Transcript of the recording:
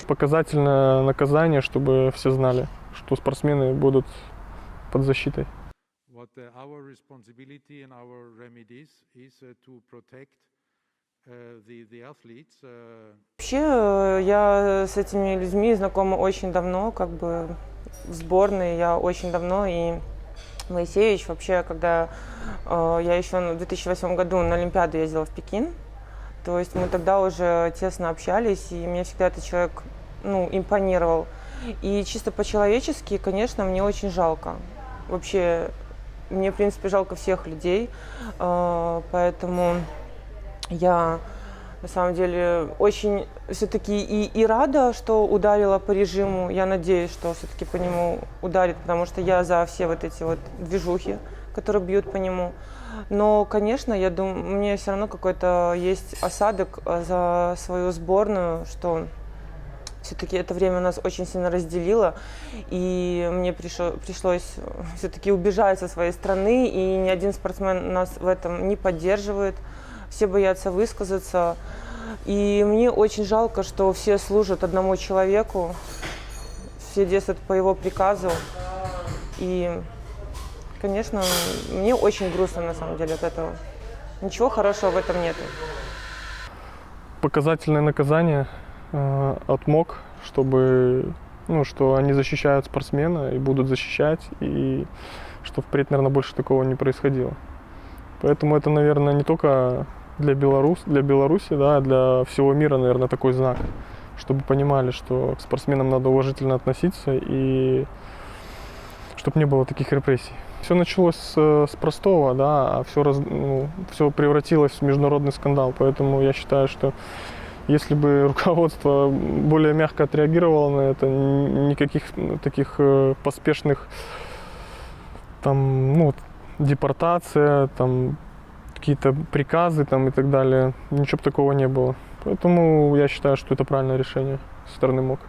Показательное наказание, чтобы все знали, что спортсмены будут под защитой. What our responsibility and our remedies is to protect the athletes. Вообще, я с этими людьми знакома очень давно, как бы в сборной я очень давно, и Моисеевич вообще, когда я еще в 2008 году на Олимпиаду ездила в Пекин, то есть мы тогда уже тесно общались, и мне всегда этот человек, импонировал. И чисто по-человечески, конечно, мне очень жалко. Вообще, мне, в принципе, жалко всех людей, поэтому я, на самом деле, очень все-таки и рада, что ударила по режиму. Я надеюсь, что все-таки по нему ударит, потому что я за все вот эти вот движухи, которые бьют по нему. Но, конечно, я думаю, мне все равно какой-то есть осадок за свою сборную, что все-таки это время нас очень сильно разделило, и мне пришлось все-таки убежать со своей страны, и ни один спортсмен нас в этом не поддерживает, все боятся высказаться. И мне очень жалко, что все служат одному человеку, все действуют по его приказу, и, конечно, мне очень грустно на самом деле от этого. Ничего хорошего в этом нет. Показательное наказание от МОК, чтобы, что они защищают спортсмена и будут защищать, и что впредь, наверное, больше такого не происходило. Поэтому это, наверное, не только для Беларуси, да, а для всего мира, наверное, такой знак, чтобы понимали, что к спортсменам надо уважительно относиться и чтобы не было таких репрессий. Все началось с простого, да, а все превратилось в международный скандал. Поэтому я считаю, что если бы руководство более мягко отреагировало на это, никаких таких поспешных депортация, какие-то приказы и так далее, ничего бы такого не было. Поэтому я считаю, что это правильное решение со стороны МОК.